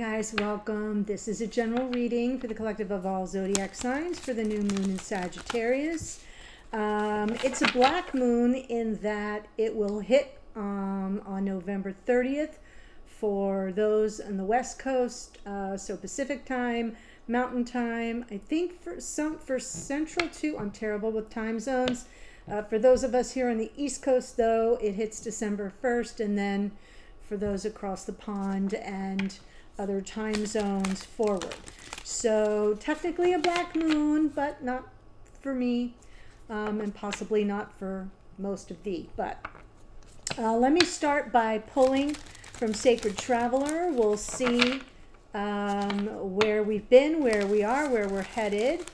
guys, welcome. This is a general reading for the collective of all zodiac signs for the new moon in Sagittarius. It's a black moon in that it will hit on November 30th for those on the West Coast, so Pacific time, Mountain time. I think for Central too. I'm terrible with time zones. For those of us here on the East Coast, though, it hits December 1st, and then for those across the pond and other time zones forward. So technically a black moon, but not for me, and possibly not for most of thee. But let me start by pulling from Sacred Traveler. We'll see where we've been, where we are, where we're headed.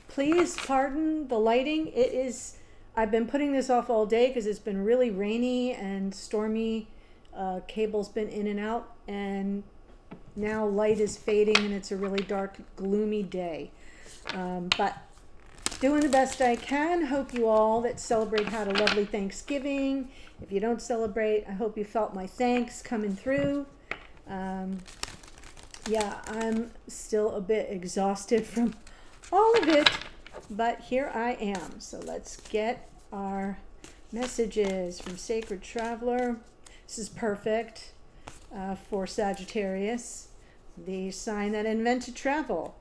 Please pardon the lighting. I've been putting this off all day because it's been really rainy and stormy. Cable's been in and out, and now light is fading and it's a really dark, gloomy day. But doing the best I can. Hope you all that celebrate had a lovely Thanksgiving. If you don't celebrate, I hope you felt my thanks coming through. Yeah, I'm still a bit exhausted from all of it, but here I am. So let's get our messages from Sacred Traveler. This is perfect for Sagittarius, the sign that invented travel.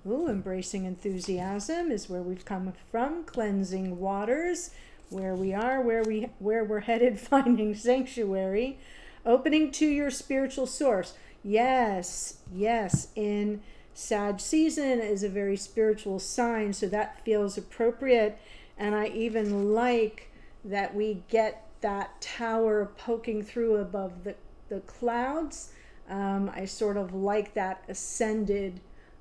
Ooh, embracing enthusiasm is where we've come from. Cleansing waters, where we are, where we're headed, finding sanctuary. Opening to your spiritual source. Yes, in Sag season is a very spiritual sign, so that feels appropriate. And I even like that we get that tower poking through above the clouds. I sort of like that ascended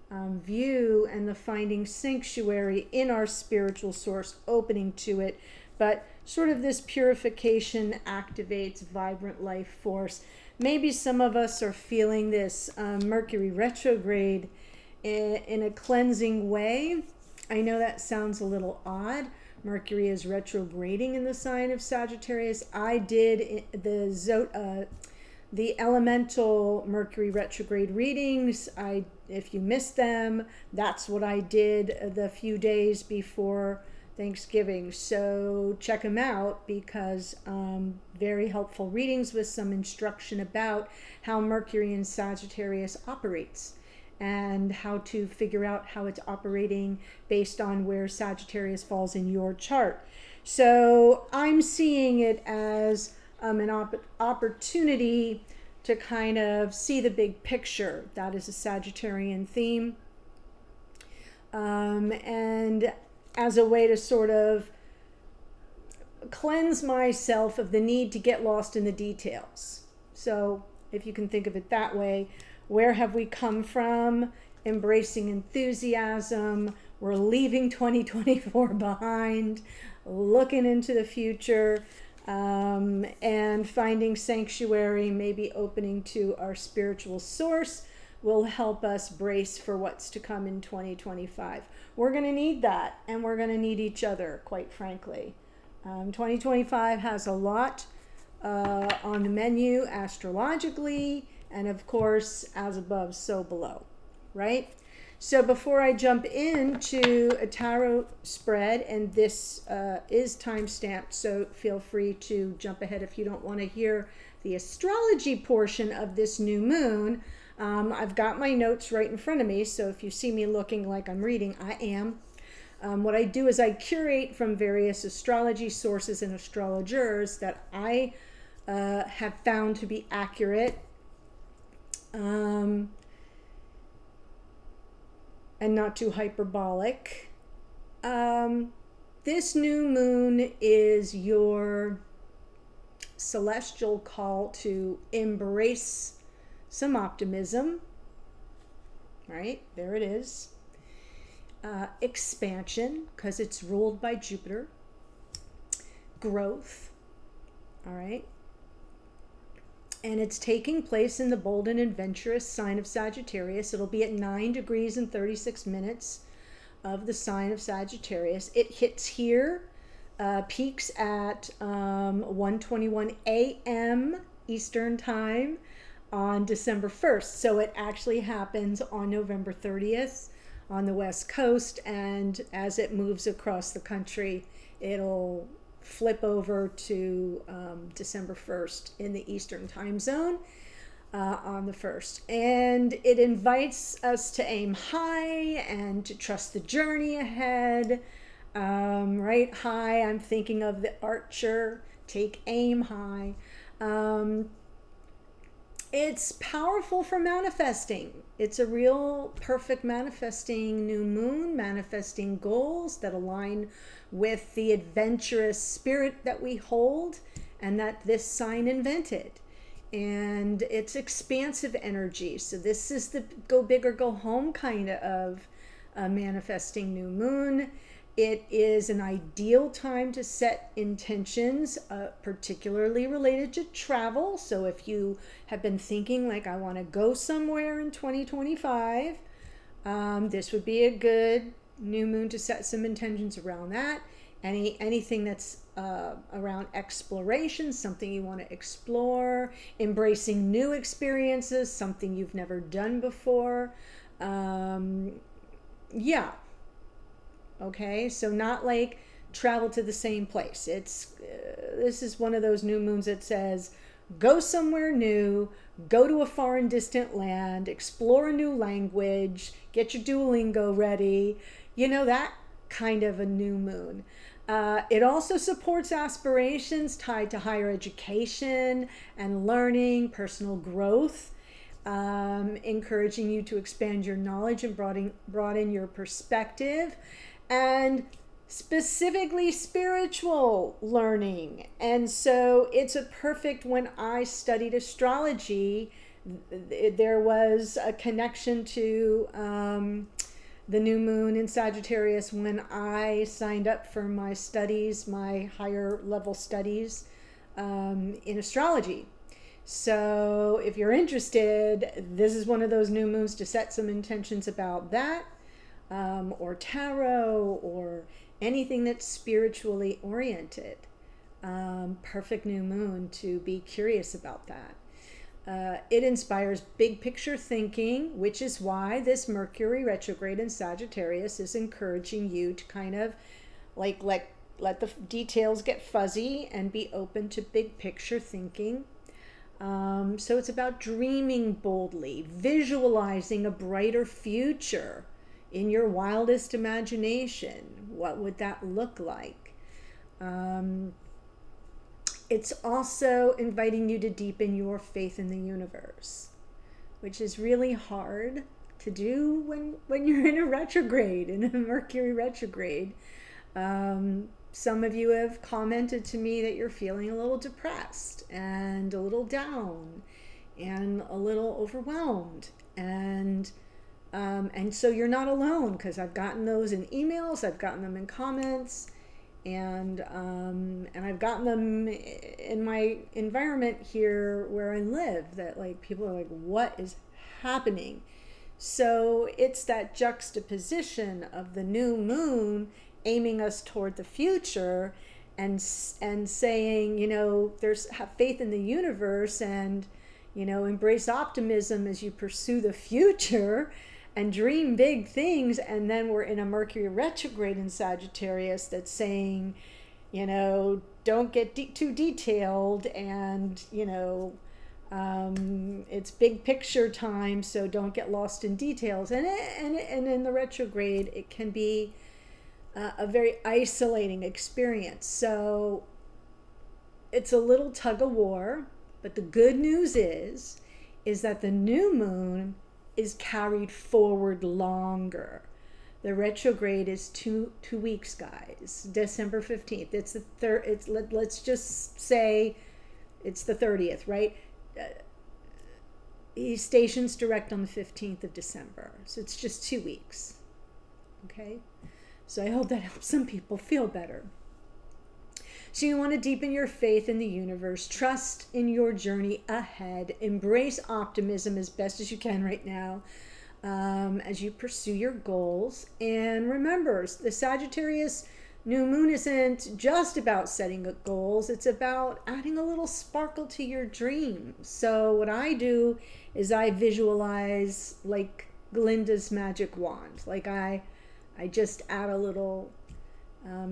view and the finding sanctuary in our spiritual source, opening to it. But sort of this purification activates vibrant life force. Maybe some of us are feeling this Mercury retrograde in a cleansing way. I know that sounds a little odd. Mercury is retrograding in the sign of Sagittarius. I did the elemental Mercury retrograde readings. If you missed them, that's what I did the few days before Thanksgiving. So check them out, because very helpful readings with some instruction about how Mercury in Sagittarius operates and how to figure out how it's operating based on where Sagittarius falls in your chart. So I'm seeing it as an opportunity to kind of see the big picture. That is a Sagittarian theme. And as a way to sort of cleanse myself of the need to get lost in the details. So if you can think of it that way, where have we come from? Embracing enthusiasm. We're leaving 2024 behind, looking into the future, and finding sanctuary, maybe opening to our spiritual source, will help us brace for what's to come in 2025. We're going to need that, and we're going to need each other, quite frankly. 2025 has a lot on the menu astrologically, and of course, as above, so below, right? So before I jump into a tarot spread, and this is time-stamped, so feel free to jump ahead if you don't want to hear the astrology portion of this new moon. I've got my notes right in front of me, so if you see me looking like I'm reading, I am. What I do is I curate from various astrology sources and astrologers that I have found to be accurate, and not too hyperbolic. This new moon is your celestial call to embrace some optimism, right? There it is. Expansion, because it's ruled by Jupiter. Growth, all right? And it's taking place in the bold and adventurous sign of Sagittarius. It'll be at 9 degrees and 36 minutes of the sign of Sagittarius. It hits here, peaks at 1:21 a.m. Eastern time on December 1st. So it actually happens on November 30th on the West Coast. And as it moves across the country, it'll flip over to December 1st in the Eastern time zone on the 1st. And it invites us to aim high and to trust the journey ahead. Right? High, I'm thinking of the archer. Take aim high. It's powerful for manifesting. It's a real perfect manifesting new moon, manifesting goals that align with the adventurous spirit that we hold and that this sign invented. And it's expansive energy. So this is the go big or go home kind of manifesting new moon. It is an ideal time to set intentions, particularly related to travel. So if you have been thinking like, I want to go somewhere in 2025, this would be a good new moon to set some intentions around that. Anything that's around exploration, something you want to explore, embracing new experiences, something you've never done before. Yeah. Okay, so not like travel to the same place. It's this is one of those new moons that says go somewhere new, go to a foreign distant land, explore a new language, get your Duolingo ready, that kind of a new moon. It also supports aspirations tied to higher education and learning, personal growth, encouraging you to expand your knowledge and broaden your perspective. And specifically spiritual learning. And so it's a perfect, when I studied astrology, there was a connection to the new moon in Sagittarius when I signed up for my studies, my higher level studies in astrology. So if you're interested, this is one of those new moons to set some intentions about that. Or tarot, or anything that's spiritually oriented. Perfect new moon to be curious about that. It inspires big picture thinking, which is why this Mercury retrograde in Sagittarius is encouraging you to kind of like let the details get fuzzy and be open to big picture thinking. So it's about dreaming boldly, visualizing a brighter future in your wildest imagination. What would that look like? It's also inviting you to deepen your faith in the universe, which is really hard to do when you're in a retrograde, in a Mercury retrograde. Some of you have commented to me that you're feeling a little depressed and a little down and a little overwhelmed. And so you're not alone, because I've gotten those in emails, I've gotten them in comments, and I've gotten them in my environment here where I live, that like people are like, what is happening? So it's that juxtaposition of the new moon aiming us toward the future and saying, have faith in the universe and, embrace optimism as you pursue the future and dream big things. And then we're in a Mercury retrograde in Sagittarius that's saying, don't get too detailed, and it's big picture time, so don't get lost in details. And in the retrograde, it can be a very isolating experience. So it's a little tug of war, but the good news is that the new moon is carried forward longer. The retrograde is two weeks, guys. December 15th. It's the third. Let's just say it's the 30th, right? He stations direct on the 15th of December. So it's just 2 weeks. Okay? So I hope that helps some people feel better. So you want to deepen your faith in the universe, trust in your journey ahead, embrace optimism as best as you can right now as you pursue your goals. And remember, the Sagittarius new moon isn't just about setting goals. It's about adding a little sparkle to your dream. So what I do is I visualize like Glinda's magic wand. Like I just add a little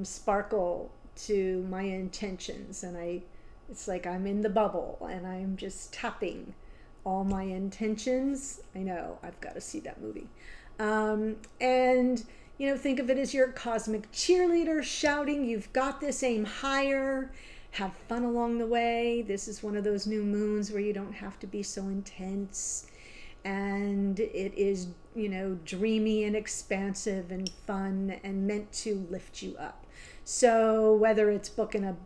sparkle to my intentions, and it's like I'm in the bubble and I'm just tapping all my intentions. I know, I've got to see that movie. And think of it as your cosmic cheerleader shouting, "You've got this, aim higher, have fun along the way." This is one of those new moons where you don't have to be so intense, and it is, dreamy and expansive and fun and meant to lift you up. So whether it's booking a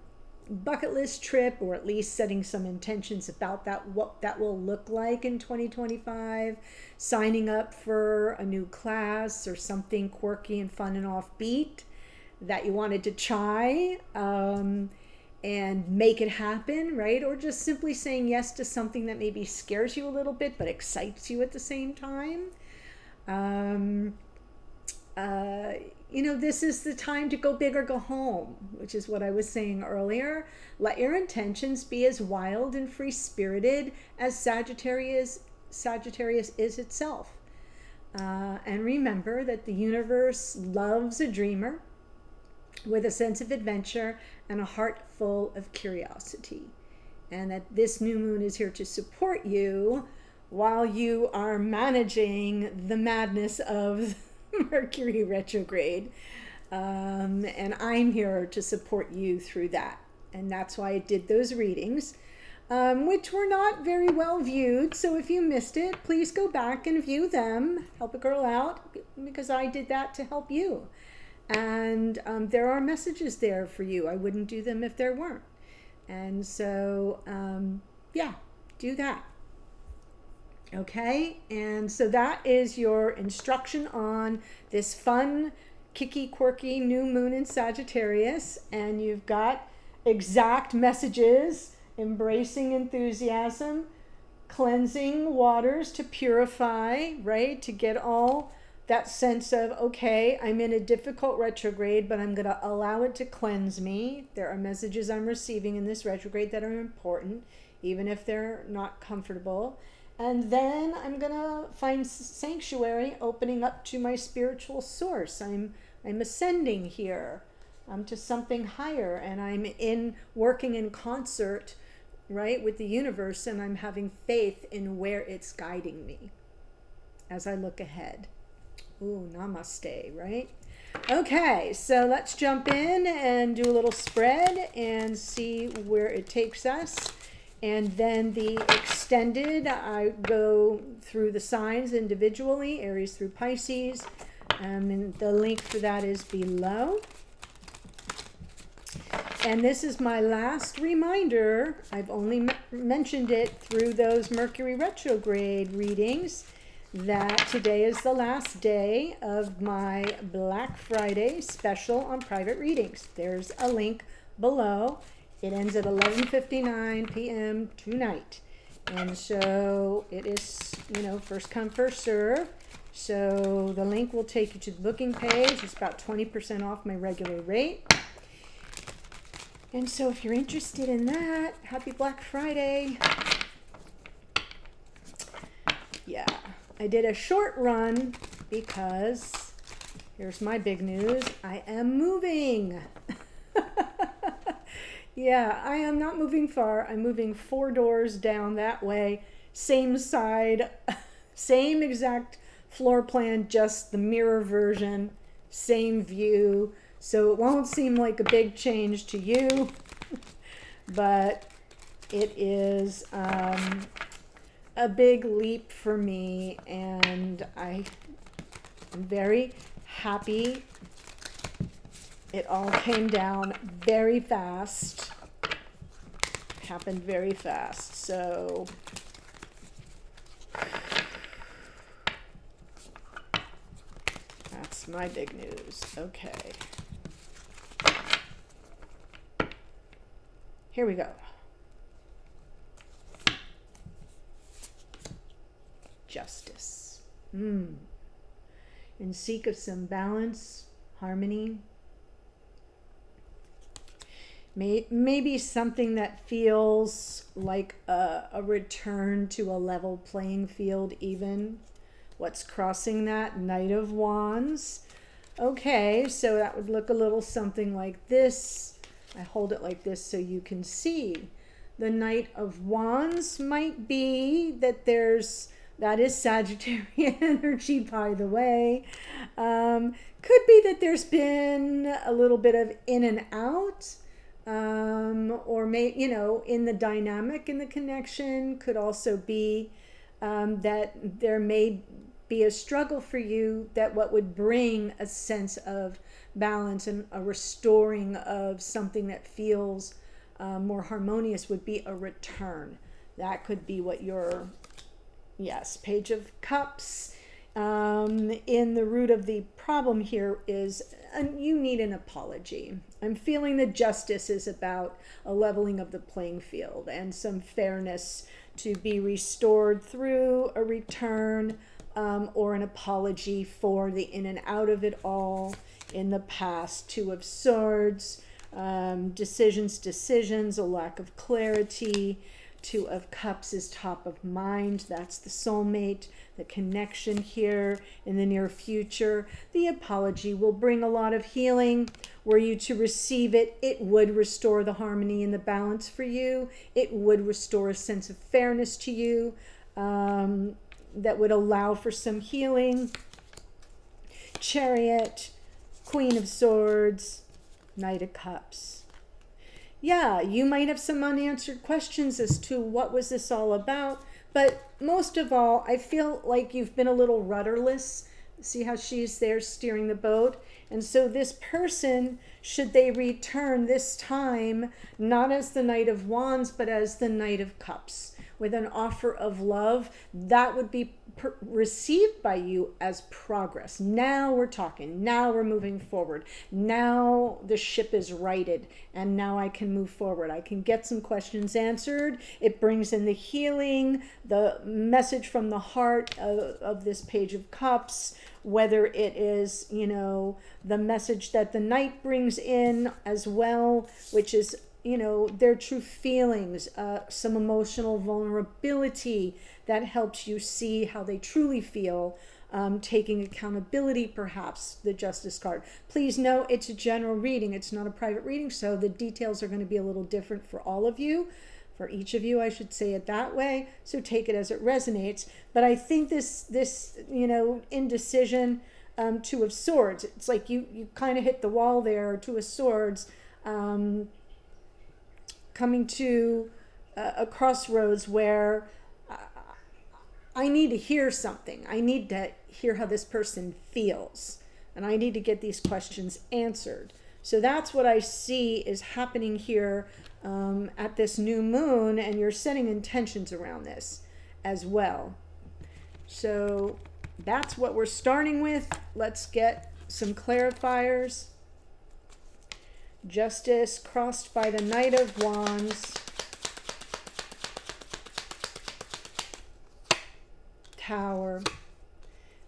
bucket list trip, or at least setting some intentions about that, what that will look like in 2025, signing up for a new class or something quirky and fun and offbeat that you wanted to try, and make it happen, right? Or just simply saying yes to something that maybe scares you a little bit but excites you at the same time. This is the time to go big or go home, which is what I was saying earlier. Let your intentions be as wild and free-spirited as Sagittarius is itself. And remember that the universe loves a dreamer with a sense of adventure and a heart full of curiosity. And that this new moon is here to support you while you are managing the madness of Mercury retrograde. And I'm here to support you through that. And that's why I did those readings, which were not very well viewed. So if you missed it, please go back and view them. Help a girl out, because I did that to help you. And there are messages there for you. I wouldn't do them if there weren't. And so, do that. Okay, and so that is your instruction on this fun, kicky, quirky new moon in Sagittarius. And you've got exact messages: embracing enthusiasm, cleansing waters to purify, right? To get all that sense of, okay, I'm in a difficult retrograde, but I'm going to allow it to cleanse me. There are messages I'm receiving in this retrograde that are important, even if they're not comfortable. And then I'm going to find sanctuary, opening up to my spiritual source. I'm ascending here to something higher, and I'm working in concert, right, with the universe, and I'm having faith in where it's guiding me as I look ahead. Ooh, namaste, right? Okay, so let's jump in and do a little spread and see where it takes us. And then the extended, I go through the signs individually, Aries through Pisces. And the link for that is below. And this is my last reminder. I've only mentioned it through those Mercury retrograde readings, that today is the last day of my Black Friday special on private readings. There's a link below. It ends at 11:59 p.m. tonight. And so it is, first come, first serve. So the link will take you to the booking page. It's about 20% off my regular rate. And so if you're interested in that, happy Black Friday. Yeah, I did a short run because here's my big news. I am moving. Yeah, I am not moving far. I'm moving 4 doors down that way. Same side, same exact floor plan, just the mirror version, same view. So it won't seem like a big change to you, but it is a big leap for me, and I'm very happy. It all came down very fast, happened very fast, so that's my big news. Okay. Here we go. Justice. In seek of some balance, harmony, Maybe something that feels like a return to a level playing field even. What's crossing that? Knight of Wands. Okay, so that would look a little something like this. I hold it like this so you can see. The Knight of Wands might be that that is Sagittarian energy, by the way. Could be that there's been a little bit of in and out, or in the dynamic, in the connection. Could also be that there may be a struggle for you, that what would bring a sense of balance and a restoring of something that feels more harmonious would be a return. That could be what your, yes, Page of Cups. In the root of the problem here is you need an apology. I'm feeling the Justice is about a leveling of the playing field and some fairness to be restored through a return, or an apology for the in and out of it all in the past. Two of Swords, decisions, a lack of clarity. Two of Cups is top of mind. That's the soulmate, the connection here in the near future. The apology will bring a lot of healing. Were you to receive it, it would restore the harmony and the balance for you. It would restore a sense of fairness to you, that would allow for some healing. Chariot, Queen of Swords, Knight of Cups. Yeah, you might have some unanswered questions as to what was this all about, but most of all, I feel like you've been a little rudderless. See how she's there steering the boat? And so this person, should they return this time, not as the Knight of Wands, but as the Knight of Cups, with an offer of love, that would be received by you as progress. Now we're talking. Now we're moving forward. Now the ship is righted, and now I can move forward. I can get some questions answered. It brings in the healing, the message from the heart of this Page of Cups, whether it is, the message that the Knight brings in as well, which is, their true feelings, some emotional vulnerability that helps you see how they truly feel, taking accountability, perhaps, the Justice card. Please know it's a general reading. It's not a private reading, so the details are going to be a little different for all of you. For each of you, I should say it that way. So take it as it resonates. But I think this indecision, Two of Swords, it's like you kind of hit the wall there. Two of Swords, coming to a crossroads where I need to hear something. I need to hear how this person feels, and I need to get these questions answered. So that's what I see is happening here at this new moon, and you're setting intentions around this as well. So that's what we're starting with. Let's get some clarifiers. Justice crossed by the Knight of Wands. Tower.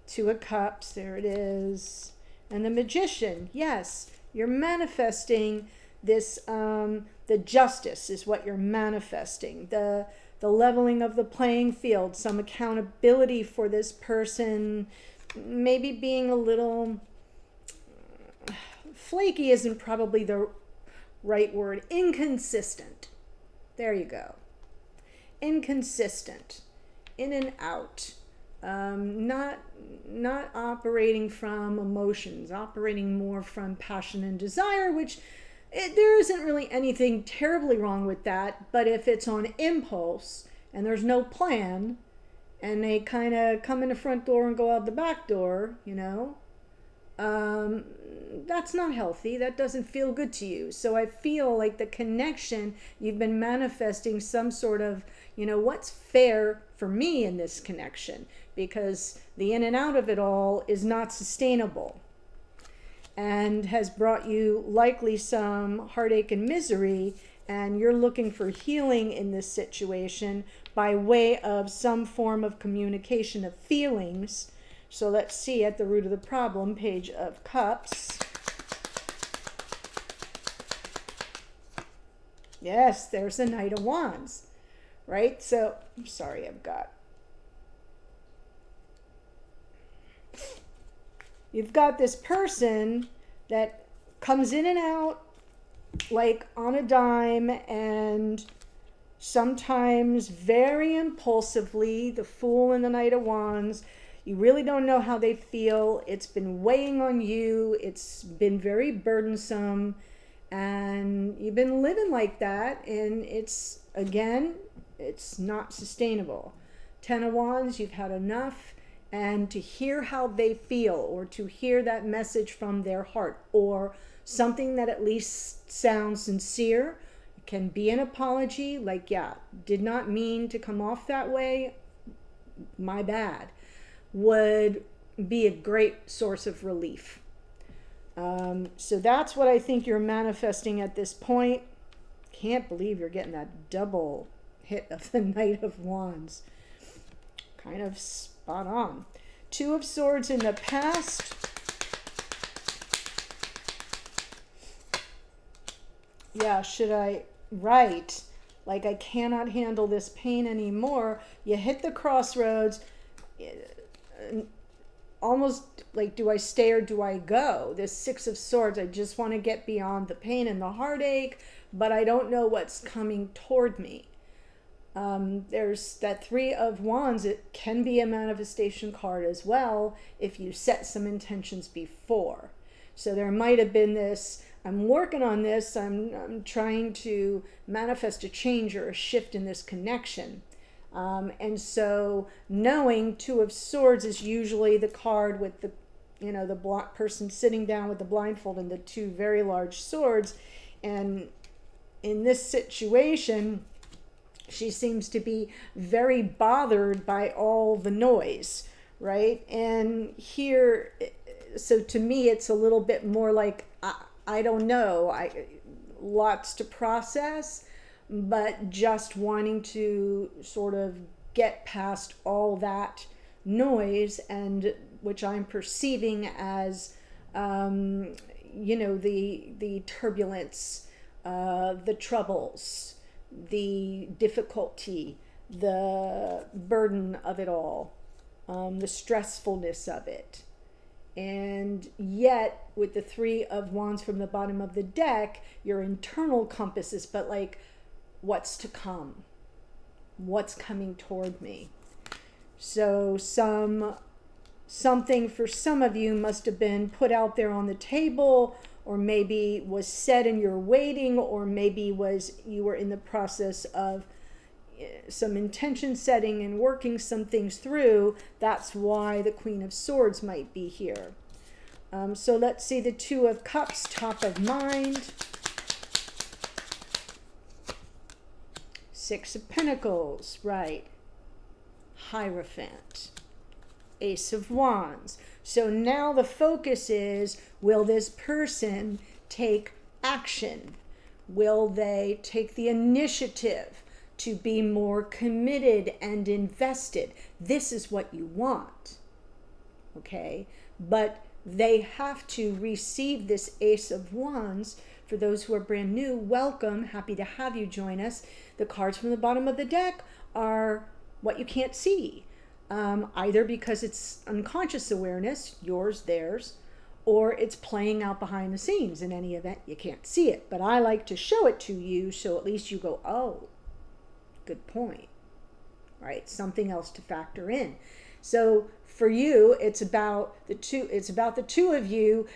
Two of Cups, there it is. And the Magician, yes, you're manifesting this, the Justice is what you're manifesting. The leveling of the playing field, some accountability for this person, maybe being a little flaky isn't probably the right word. Inconsistent. There you go. Inconsistent. In and out. Not operating from emotions, operating more from passion and desire, which there isn't really anything terribly wrong with that. But if it's on impulse and there's no plan, and they kind of come in the front door and go out the back door, that's not healthy. That doesn't feel good to you. So I feel like the connection, you've been manifesting some sort of, what's fair for me in this connection, because the in and out of it all is not sustainable and has brought you likely some heartache and misery, and you're looking for healing in this situation by way of some form of communication of feelings. So let's see at the root of the problem, Page of Cups. Yes, there's the Knight of Wands, right? So, I'm sorry, you've got this person that comes in and out like on a dime, and sometimes very impulsively, the Fool and the Knight of Wands. You really don't know how they feel. It's been weighing on you. It's been very burdensome, and you've been living like that, and it's not sustainable. Ten of Wands, you've had enough, and to hear how they feel, or to hear that message from their heart, or something that at least sounds sincere. It can be an apology, like, yeah, did not mean to come off that way, my bad, would be a great source of relief. So that's what I think you're manifesting at this point. Can't believe you're getting that double hit of the Knight of Wands. Kind of spot on. Two of Swords in the past. Yeah, should I write, like, I cannot handle this pain anymore? You hit the crossroads, almost like, do I stay or do I go? This Six of Swords, I just want to get beyond the pain and the heartache, but I don't know what's coming toward me. There's that Three of Wands. It can be a manifestation card as well if you set some intentions before. So there might have been this, I'm working on this, I'm trying to manifest a change or a shift in this connection. And so knowing Two of Swords is usually the card with the, the person sitting down with the blindfold and the two very large swords. And in this situation, she seems to be very bothered by all the noise, right? And here, so to me, it's a little bit more like, I don't know, lots to process, but just wanting to sort of get past all that noise, and which I'm perceiving as, the turbulence, the troubles, the difficulty, the burden of it all, the stressfulness of it. And yet, with the Three of Wands from the bottom of the deck, your internal compass is, but like, what's to come? What's coming toward me? So something for some of you must have been put out there on the table, or maybe was said and you're waiting, or maybe you were in the process of some intention setting and working some things through. That's why the Queen of Swords might be here. So let's see the Two of Cups, top of mind. Six of Pentacles, right. Hierophant. Ace of Wands. So now the focus is, will this person take action? Will they take the initiative to be more committed and invested? This is what you want, okay? But they have to receive this Ace of Wands. For those who are brand new, welcome. Happy to have you join us. The cards from the bottom of the deck are what you can't see, either because it's unconscious awareness, yours, theirs, or it's playing out behind the scenes. In any event, you can't see it, but I like to show it to you so at least you go, oh, good point, right? Something else to factor in. So for you, it's about the two of you,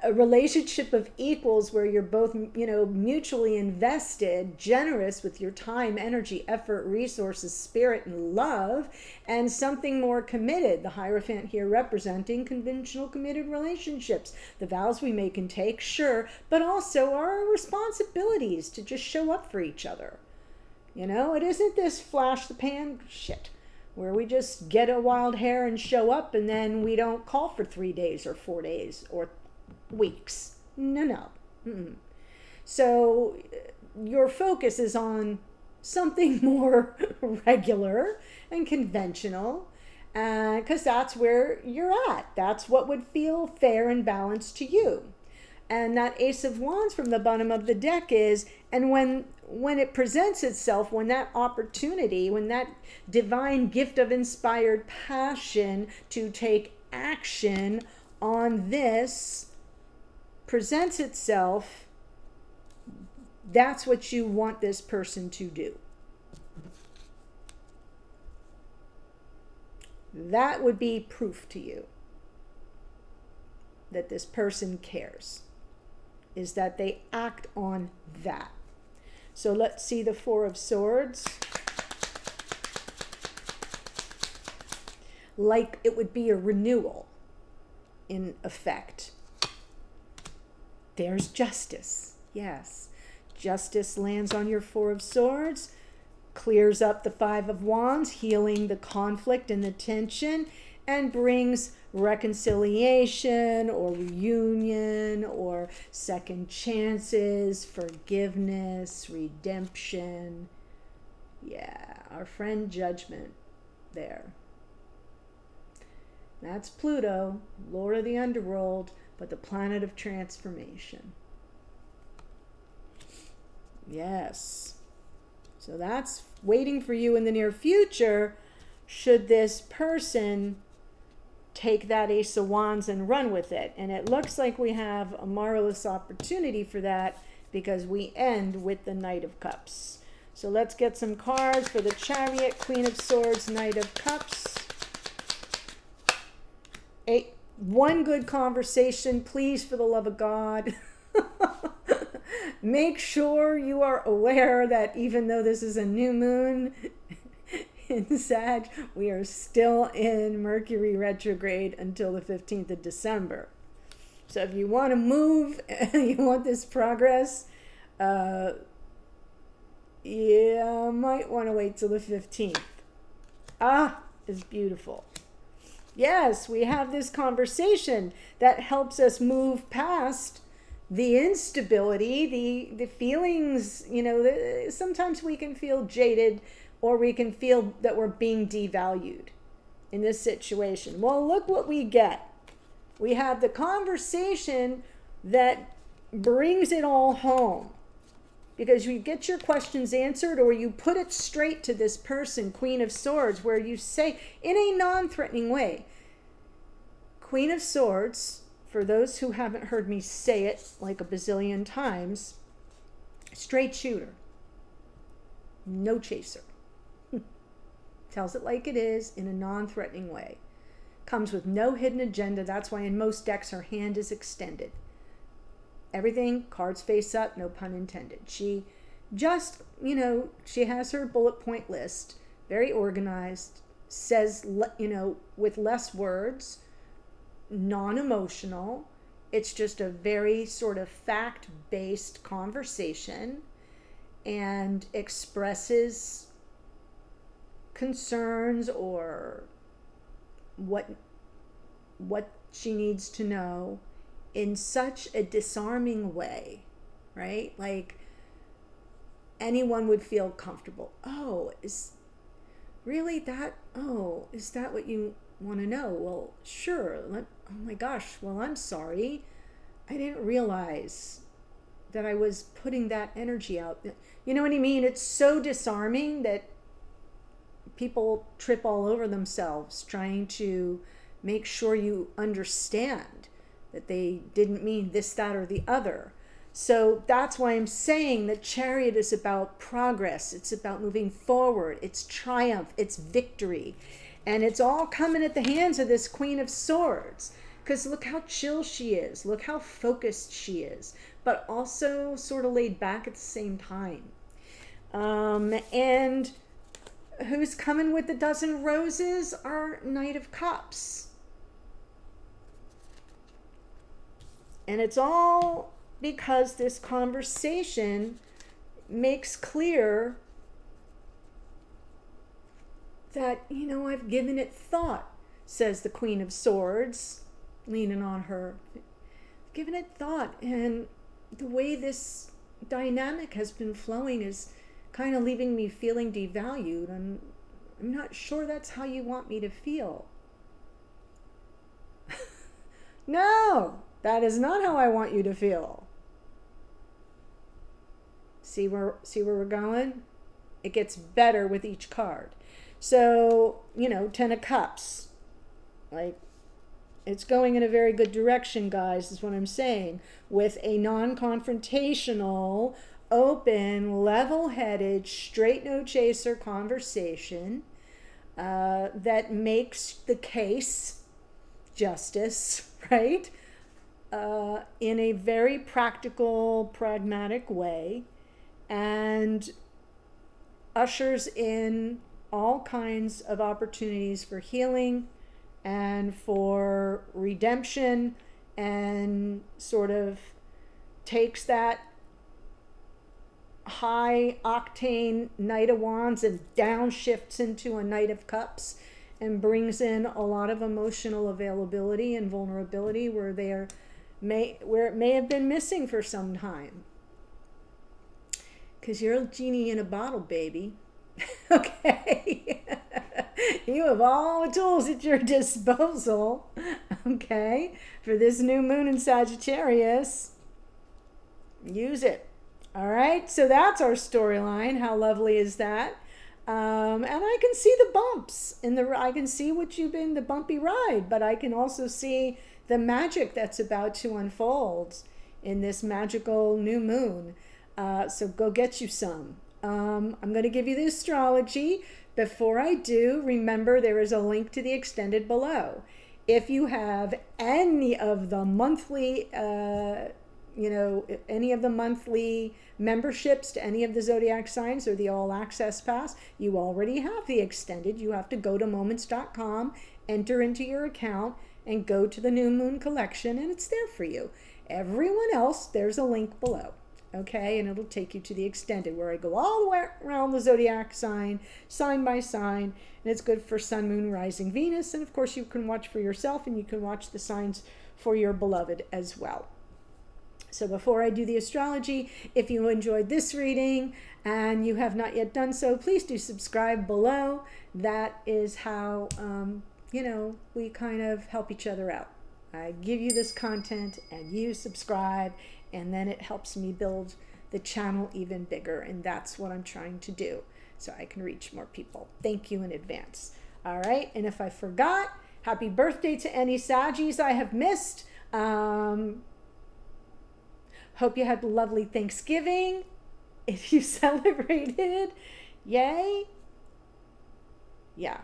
a relationship of equals where you're both, mutually invested, generous with your time, energy, effort, resources, spirit, and love, and something more committed. The Hierophant here representing conventional committed relationships, the vows we make and take, sure, but also our responsibilities to just show up for each other. It isn't this flash the pan shit, where we just get a wild hair and show up and then we don't call for 3 days or 4 days or weeks. No. Mm-mm. So your focus is on something more regular and conventional, because that's where you're at. That's what would feel fair and balanced to you. And that Ace of Wands from the bottom of the deck is, and when when it presents itself, when that opportunity, when that divine gift of inspired passion to take action on this presents itself, that's what you want this person to do. That would be proof to you that this person cares, is that they act on that. So let's see the Four of Swords. Like it would be a renewal in effect. There's justice. Yes. Justice lands on your Four of Swords, clears up the Five of Wands, healing the conflict and the tension, and brings reconciliation or reunion or second chances, forgiveness, redemption. Yeah, our friend Judgment there. That's Pluto, Lord of the Underworld, but the planet of transformation. Yes. So that's waiting for you in the near future, should this person take that Ace of Wands and run with it. And it looks like we have a marvelous opportunity for that because we end with the Knight of Cups. So let's get some cards for the Chariot, Queen of Swords, Knight of Cups. One good conversation, please, for the love of God. Make sure you are aware that even though this is a new moon in Sag, we are still in Mercury retrograde until the 15th of December. So if you want to move, you want this progress, might want to wait till the 15th. It's beautiful. Yes, we have this conversation that helps us move past the instability, the feelings, sometimes we can feel jaded or we can feel that we're being devalued in this situation. Well, look what we get. We have the conversation that brings it all home because you get your questions answered or you put it straight to this person, Queen of Swords, where you say in a non-threatening way, Queen of Swords, for those who haven't heard me say it like a bazillion times, straight shooter, no chaser. Tells it like it is in a non-threatening way. Comes with no hidden agenda. That's why in most decks her hand is extended. Everything, cards face up, no pun intended. She just, she has her bullet point list, very organized, says, with less words, non-emotional. It's just a very sort of fact-based conversation and expresses concerns or what she needs to know in such a disarming way, right? Like anyone would feel comfortable. Is that what you want to know? Well, sure. Oh my gosh. Well, I'm sorry. I didn't realize that I was putting that energy out. You know what I mean? It's so disarming that people trip all over themselves trying to make sure you understand that they didn't mean this, that, or the other. So that's why I'm saying that Chariot is about progress. It's about moving forward. It's triumph. It's victory. And it's all coming at the hands of this Queen of Swords. Because look how chill she is. Look how focused she is. But also sort of laid back at the same time. And who's coming with the dozen roses? Our Knight of Cups. And it's all because this conversation makes clear that, I've given it thought, says the Queen of Swords, leaning on her. Given it thought, and the way this dynamic has been flowing is kind of leaving me feeling devalued, and I'm not sure that's how you want me to feel. No, that is not how I want you to feel. See where we're going? It gets better with each card. So, 10 of Cups. Like, it's going in a very good direction, guys, is what I'm saying. With a non-confrontational, open, level-headed, straight no chaser conversation that makes the case justice, right? In a very practical, pragmatic way, and ushers in all kinds of opportunities for healing and for redemption, and sort of takes that high octane Knight of Wands and downshifts into a Knight of Cups, and brings in a lot of emotional availability and vulnerability where it may have been missing for some time. Because you're a genie in a bottle, baby. Okay. You have all the tools at your disposal, okay, for this new moon in Sagittarius. Use it. All right, so that's our storyline. How lovely is that? And I can see the bumps I can see the bumpy ride, but I can also see the magic that's about to unfold in this magical new moon. So go get you some. I'm going to give you the astrology. Before I do, remember there is a link to the extended below. If you have any of the monthly, any of the monthly memberships to any of the zodiac signs or the all access pass, you already have the extended. You have to go to moments.com, enter into your account, and go to the new moon collection, and it's there for you. Everyone else, there's a link below. Okay, and it'll take you to the extended, where I go all the way around the zodiac sign by sign, and it's good for sun, moon, rising, Venus, and of course you can watch for yourself, and you can watch the signs for your beloved as well. So before I do the astrology, if you enjoyed this reading and you have not yet done so, please do subscribe below. That is how we kind of help each other out. I give you this content and you subscribe, and then it helps me build the channel even bigger, and that's what I'm trying to do, so I can reach more people. Thank you in advance. All right, and if I forgot, happy birthday to any Saggies I have missed. Hope you had a lovely Thanksgiving. If you celebrated, yay. Yeah,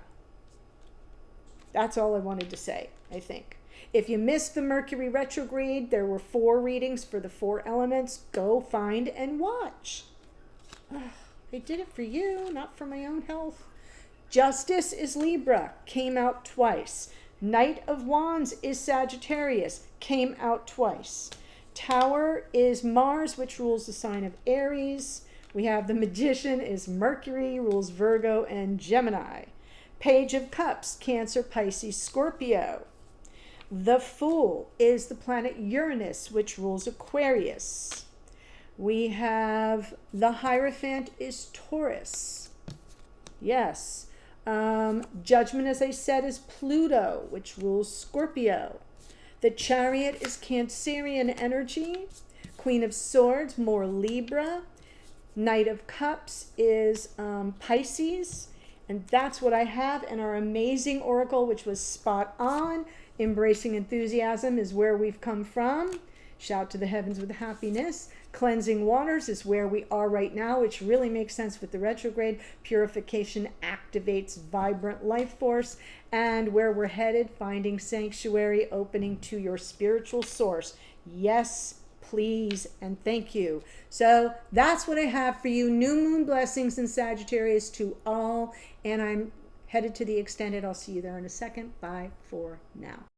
that's all I wanted to say, I think. If you missed the Mercury retrograde, there were 4 readings for the 4 elements. Go find and watch. I did it for you, not for my own health. Justice is Libra, came out twice. Knight of Wands is Sagittarius, came out twice. Tower is Mars, which rules the sign of Aries. We have the Magician is Mercury, rules Virgo and Gemini. Page of Cups, Cancer, Pisces, Scorpio. The Fool is the planet Uranus, which rules Aquarius. We have the Hierophant is Taurus. Yes. Judgment, as I said, is Pluto, which rules Scorpio. The Chariot is Cancerian energy. Queen of Swords, more Libra. Knight of Cups is Pisces. And that's what I have in our amazing oracle, which was spot on. Embracing enthusiasm is where we've come from. Shout to the heavens with happiness. Cleansing waters is where we are right now, which really makes sense with the retrograde. Purification activates vibrant life force. And where we're headed, finding sanctuary, opening to your spiritual source. Yes, please, and thank you. So that's what I have for you. New moon blessings in Sagittarius to all. And I'm headed to the extended. I'll see you there in a second. Bye for now.